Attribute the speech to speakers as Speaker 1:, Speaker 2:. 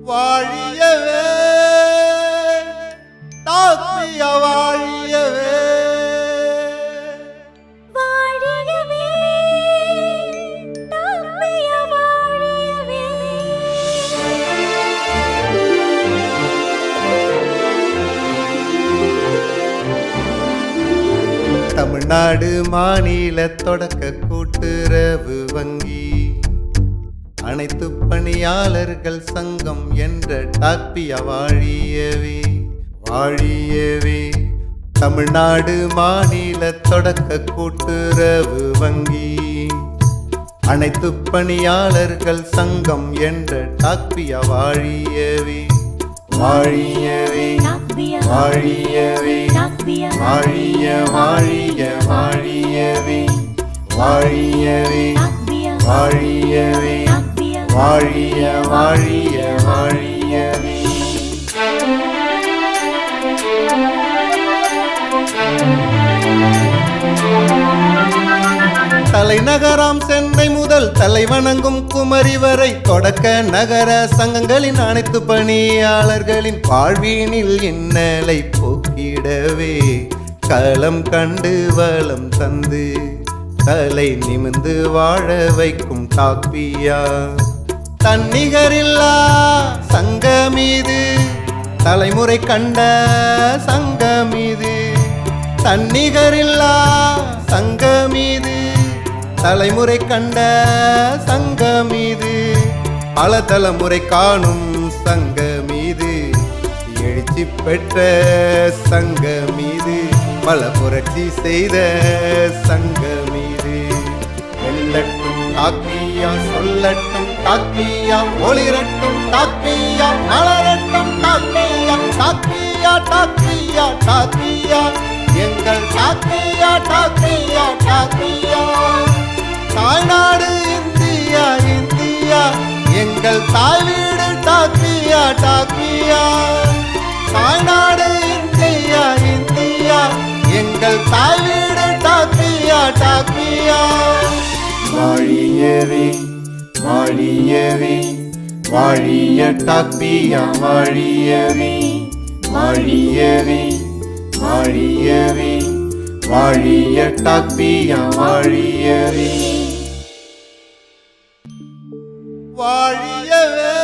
Speaker 1: வாழியவே தாத்திய வாழியவே
Speaker 2: வாழியவே தாத்திய வாழியவே.
Speaker 1: தமிழ்நாடு மாநில தொடக்க கூட்டுறவு வங்கி அனைத்து பணியாளர்கள் சங்கம் என்ற டாக்பிய வாழியவே வாழியவே. தமிழ்நாடு மாநில தொடக்க கூட்டுறவு வங்கி அனைத்து பணியாளர்கள் சங்கம் என்ற டாக்பிய வாழியவே வாழியவே வாழியவே வாழிய வாழிய வாழியவே வாழியவே வாழியவே வாழிய வாழிய வாழியவே. தலைநகராம் சென்னை முதல் தலைவணங்கும் குமரி வரை தொடக்க நகர சங்கங்களின் அனைத்து பணியாளர்களின் வாழ்வினில் இன்னலை போக்கிடவே களம் கண்டு வளம் தந்து தலை நிமிந்து வாழ வைக்கும் டாக்பியா. தன்னிகரில்லா சங்கமீது தலைமுறை கண்ட சங்கமீது தன்னிகரில்லா சங்கமீது தலைமுறை கண்ட சங்கமீது பல தலைமுறை காணும் சங்கமீது எழுச்சி பெற்ற சங்கமீது பல புரட்சி செய்த சங்கமீது. வெல்லட்டும் டாக்பியா சொல்லட்டும் டாக்பியா ஒளிரட்டும் டாக்பியா மலரட்டும் டாக்பியா டாக்பியா டாக்பியா டாக்பியா எங்கள் டாக்பியா டாக்பியா டாக்பியா. தாய்நாடு இந்தியா இந்தியா எங்கள் தாய் வீடு டாக்பியா டாக்பியா. தாய்நாடு இந்தியா இந்தியா எங்கள் தாய் வீடு டாக்பியா டாக்பியா. வாழியவே வாழியவே வாழிய டாக்பியா வாழியவே வாழியவே வாழியவே வாழிய டாக்பியா வாழியவே வாழியவே